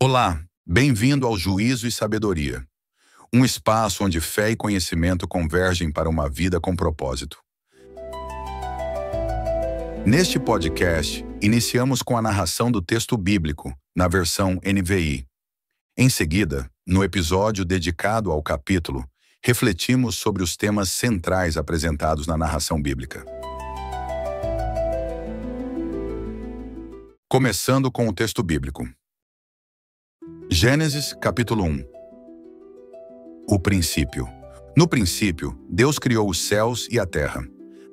Olá, bem-vindo ao Juízo e Sabedoria, um espaço onde fé e conhecimento convergem para uma vida com propósito. Neste podcast, iniciamos com a narração do texto bíblico, na versão NVI. Em seguida, no episódio dedicado ao capítulo, refletimos sobre os temas centrais apresentados na narração bíblica. Começando com o texto bíblico. Gênesis, capítulo 1. O princípio. No princípio, Deus criou os céus e a terra.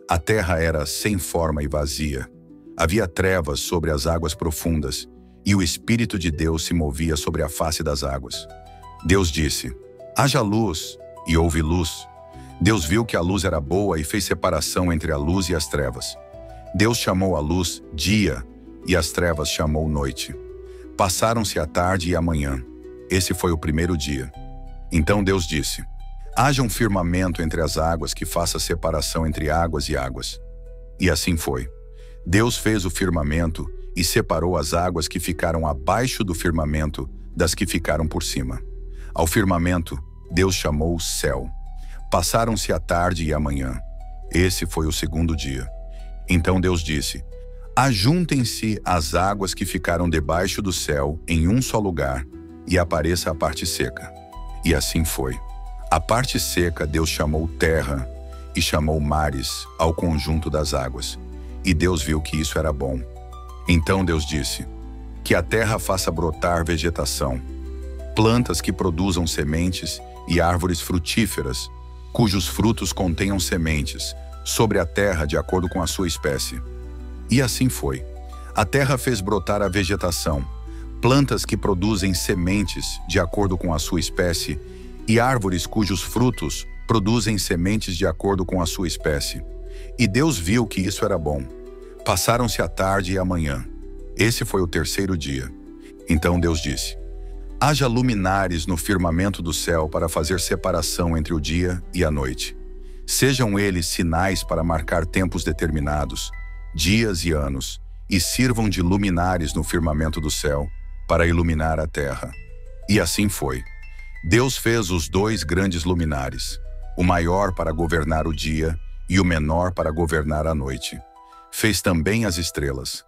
A terra era sem forma e vazia. Havia trevas sobre as águas profundas, e o Espírito de Deus se movia sobre a face das águas. Deus disse: haja luz, e houve luz. Deus viu que a luz era boa e fez separação entre a luz e as trevas. Deus chamou a luz dia, e as trevas chamou noite. Passaram-se a tarde e a manhã. Esse foi o primeiro dia. Então Deus disse: haja um firmamento entre as águas que faça separação entre águas e águas. E assim foi. Deus fez o firmamento e separou as águas que ficaram abaixo do firmamento das que ficaram por cima. Ao firmamento, Deus chamou o céu. Passaram-se a tarde e a manhã. Esse foi o segundo dia. Então Deus disse: ajuntem-se as águas que ficaram debaixo do céu em um só lugar, e apareça a parte seca. E assim foi. A parte seca Deus chamou terra, e chamou mares ao conjunto das águas. E Deus viu que isso era bom. Então Deus disse: que a terra faça brotar vegetação, plantas que produzam sementes e árvores frutíferas, cujos frutos contenham sementes, sobre a terra de acordo com a sua espécie. E assim foi. A terra fez brotar a vegetação, plantas que produzem sementes de acordo com a sua espécie, e árvores cujos frutos produzem sementes de acordo com a sua espécie. E Deus viu que isso era bom. Passaram-se a tarde e a manhã. Esse foi o terceiro dia. Então Deus disse: haja luminares no firmamento do céu para fazer separação entre o dia e a noite. Sejam eles sinais para marcar tempos determinados, dias e anos, e sirvam de luminares no firmamento do céu para iluminar a terra. E assim foi. Deus fez os dois grandes luminares, o maior para governar o dia e o menor para governar a noite. Fez também as estrelas.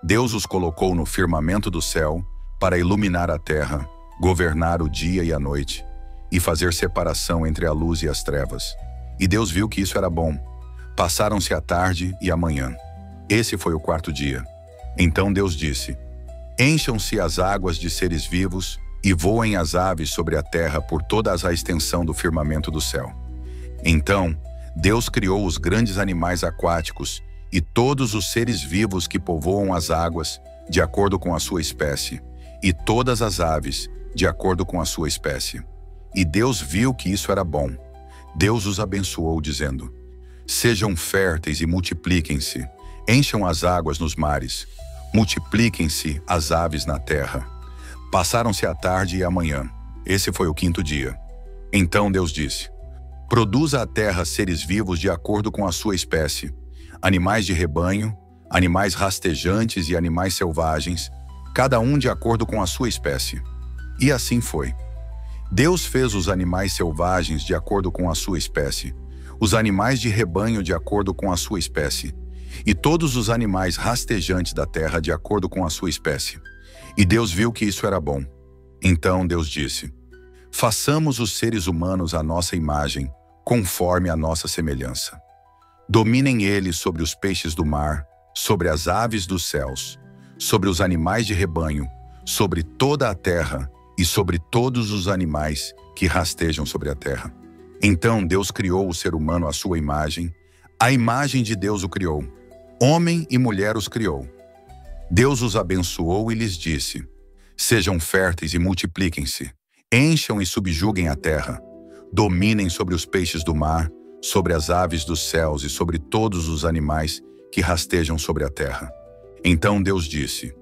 Deus os colocou no firmamento do céu para iluminar a terra, governar o dia e a noite, e fazer separação entre a luz e as trevas. E Deus viu que isso era bom. Passaram-se a tarde e a manhã. Esse foi o quarto dia. Então Deus disse: encham-se as águas de seres vivos e voem as aves sobre a terra por toda a extensão do firmamento do céu. Então Deus criou os grandes animais aquáticos e todos os seres vivos que povoam as águas, de acordo com a sua espécie, e todas as aves, de acordo com a sua espécie. E Deus viu que isso era bom. Deus os abençoou, dizendo: sejam férteis e multipliquem-se, encham as águas nos mares, multipliquem-se as aves na terra. Passaram-se a tarde e a manhã. Esse foi o quinto dia. Então Deus disse: produza a terra seres vivos de acordo com a sua espécie, animais de rebanho, animais rastejantes e animais selvagens, cada um de acordo com a sua espécie. E assim foi. Deus fez os animais selvagens de acordo com a sua espécie, os animais de rebanho de acordo com a sua espécie, e todos os animais rastejantes da terra de acordo com a sua espécie. E Deus viu que isso era bom. Então Deus disse: façamos os seres humanos à nossa imagem, conforme a nossa semelhança. Dominem eles sobre os peixes do mar, sobre as aves dos céus, sobre os animais de rebanho, sobre toda a terra e sobre todos os animais que rastejam sobre a terra. Então Deus criou o ser humano à sua imagem, a imagem de Deus o criou. Homem e mulher os criou. Deus os abençoou e lhes disse: sejam férteis e multipliquem-se, encham e subjuguem a terra, dominem sobre os peixes do mar, sobre as aves dos céus e sobre todos os animais que rastejam sobre a terra. Então Deus disse: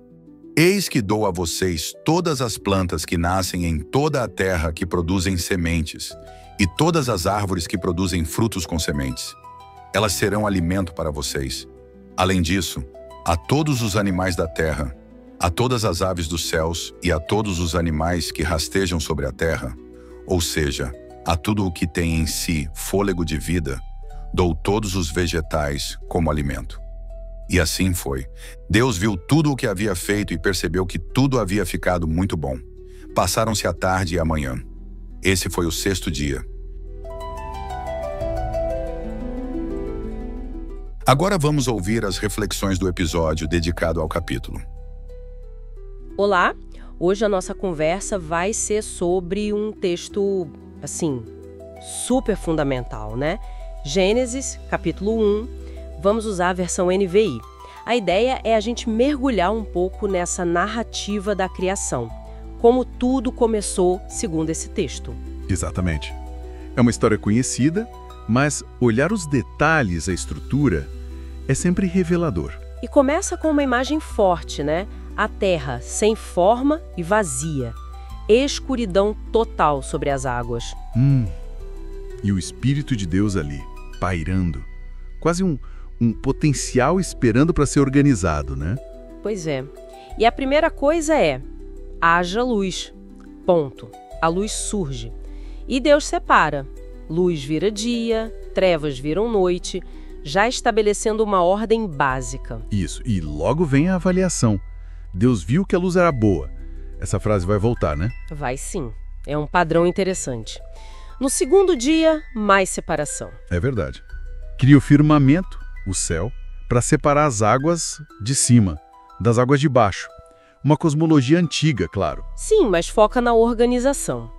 eis que dou a vocês todas as plantas que nascem em toda a terra que produzem sementes, e todas as árvores que produzem frutos com sementes. Elas serão alimento para vocês. Além disso, a todos os animais da terra, a todas as aves dos céus e a todos os animais que rastejam sobre a terra, ou seja, a tudo o que tem em si fôlego de vida, dou todos os vegetais como alimento. E assim foi. Deus viu tudo o que havia feito e percebeu que tudo havia ficado muito bom. Passaram-se a tarde e a manhã. Esse foi o 6º dia. Agora vamos ouvir as reflexões do episódio dedicado ao capítulo. Olá, hoje a nossa conversa vai ser sobre um texto, super fundamental, né? Gênesis, capítulo 1, vamos usar a versão NVI. A ideia é a gente mergulhar um pouco nessa narrativa da criação, como tudo começou segundo esse texto. Exatamente. É uma história conhecida, mas olhar os detalhes, a estrutura, é sempre revelador. E começa com uma imagem forte, né? A terra sem forma e vazia. Escuridão total sobre as águas. E o Espírito de Deus ali, pairando. Quase um potencial esperando para ser organizado, né? Pois é. E a primeira coisa é: haja luz. Ponto. A luz surge. E Deus separa. Luz vira dia, trevas viram noite, já estabelecendo uma ordem básica. Isso. E logo vem a avaliação. Deus viu que a luz era boa. Essa frase vai voltar, né? Vai sim. É um padrão interessante. No 2º dia, mais separação. É verdade. Cria o firmamento, o céu, para separar as águas de cima, das águas de baixo. Uma cosmologia antiga, claro. Sim, mas foca na organização.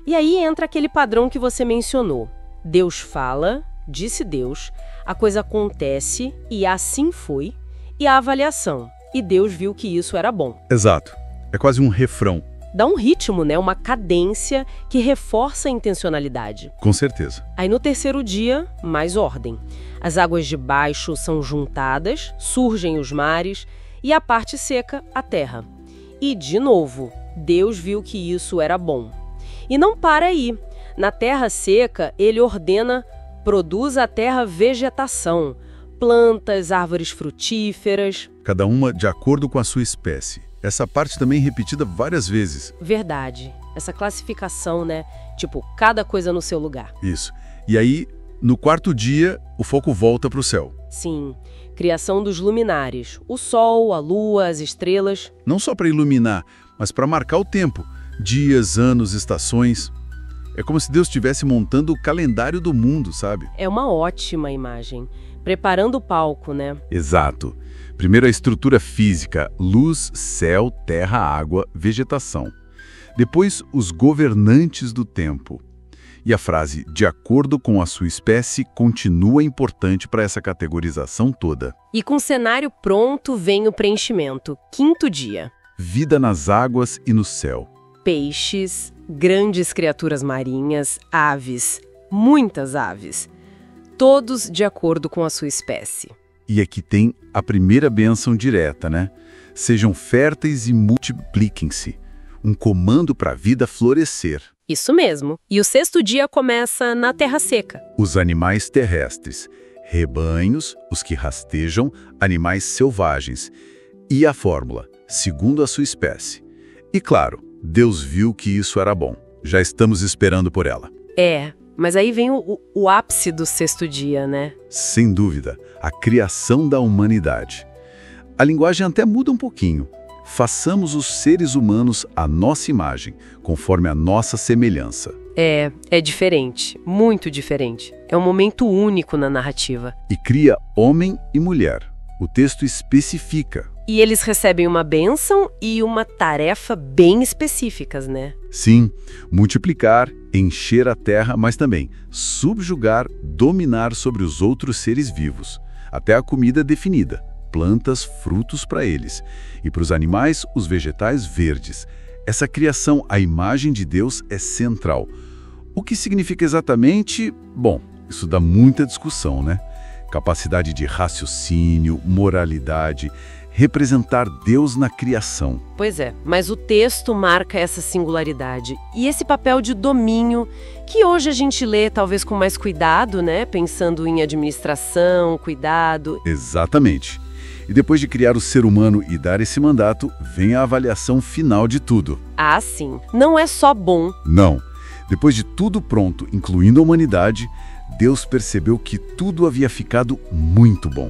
E aí entra aquele padrão que você mencionou. Deus fala, disse Deus, a coisa acontece e assim foi, e a avaliação. E Deus viu que isso era bom. Exato. É quase um refrão. Dá um ritmo, né? Uma cadência que reforça a intencionalidade. Com certeza. Aí no 3º dia, mais ordem. As águas de baixo são juntadas, surgem os mares, e a parte seca, a terra. E, de novo, Deus viu que isso era bom. E não para aí. Na terra seca, ele ordena: produza a terra vegetação, plantas, árvores frutíferas. Cada uma de acordo com a sua espécie. Essa parte também repetida várias vezes. Verdade. Essa classificação, né? Tipo, cada coisa no seu lugar. Isso. E aí, no 4º dia, o foco volta para o céu. Sim. Criação dos luminares. O sol, a lua, as estrelas. Não só para iluminar, mas para marcar o tempo. Dias, anos, estações. É como se Deus estivesse montando o calendário do mundo, sabe? É uma ótima imagem. Preparando o palco, né? Exato. Primeiro a estrutura física, luz, céu, terra, água, vegetação. Depois os governantes do tempo. E a frase, de acordo com a sua espécie, continua importante para essa categorização toda. E com o cenário pronto vem o preenchimento. 5º dia. Vida nas águas e no céu. Peixes, grandes criaturas marinhas, aves, muitas aves. Todos de acordo com a sua espécie. E aqui tem a primeira bênção direta, né? Sejam férteis e multipliquem-se. Um comando para a vida florescer. Isso mesmo. E o 6º dia começa na terra seca. Os animais terrestres, rebanhos, os que rastejam, animais selvagens. E a fórmula, segundo a sua espécie. E claro, Deus viu que isso era bom. Já estamos esperando por ela. Mas aí vem o ápice do 6º dia, né? Sem dúvida, a criação da humanidade. A linguagem até muda um pouquinho. Façamos os seres humanos à nossa imagem, conforme a nossa semelhança. É diferente, muito diferente. É um momento único na narrativa. E cria homem e mulher. O texto especifica. E eles recebem uma bênção e uma tarefa bem específicas, né? Sim, multiplicar, encher a terra, mas também subjugar, dominar sobre os outros seres vivos. Até a comida definida, plantas, frutos para eles. E para os animais, os vegetais verdes. Essa criação à imagem de Deus é central. O que significa exatamente? Bom, isso dá muita discussão, né? Capacidade de raciocínio, moralidade, representar Deus na criação. Pois é, mas o texto marca essa singularidade e esse papel de domínio que hoje a gente lê talvez com mais cuidado, né? Pensando em administração, cuidado. Exatamente. E depois de criar o ser humano e dar esse mandato, vem a avaliação final de tudo. Ah, sim. Não é só bom. Não. Depois de tudo pronto, incluindo a humanidade, Deus percebeu que tudo havia ficado muito bom.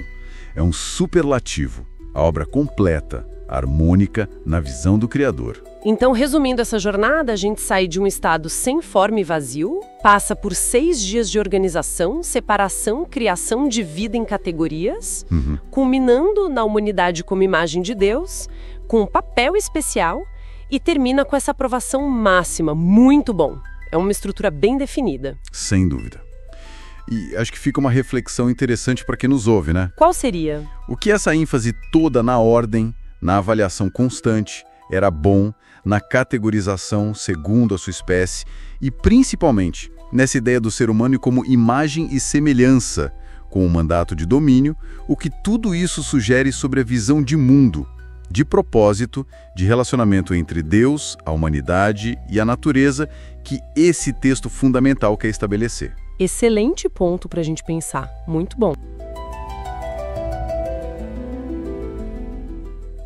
É um superlativo, a obra completa, harmônica na visão do Criador. Então, resumindo essa jornada, a gente sai de um estado sem forma e vazio, passa por 6 dias de organização, separação, criação de vida em categorias, culminando na humanidade como imagem de Deus, com um papel especial, e termina com essa aprovação máxima. Muito bom. É uma estrutura bem definida. Sem dúvida. E acho que fica uma reflexão interessante para quem nos ouve, né? Qual seria? O que essa ênfase toda na ordem, na avaliação constante, era bom, na categorização segundo a sua espécie e, principalmente, nessa ideia do ser humano como imagem e semelhança, com o mandato de domínio, o que tudo isso sugere sobre a visão de mundo, de propósito, de relacionamento entre Deus, a humanidade e a natureza, que esse texto fundamental quer estabelecer. Excelente ponto para a gente pensar. Muito bom.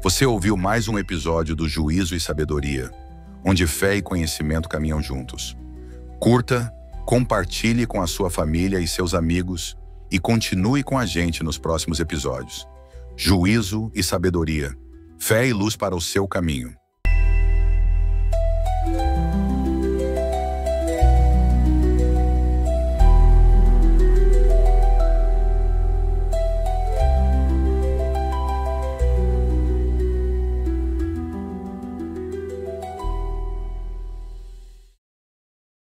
Você ouviu mais um episódio do Juízo e Sabedoria, onde fé e conhecimento caminham juntos. Curta, compartilhe com a sua família e seus amigos e continue com a gente nos próximos episódios. Juízo e Sabedoria. Fé e luz para o seu caminho.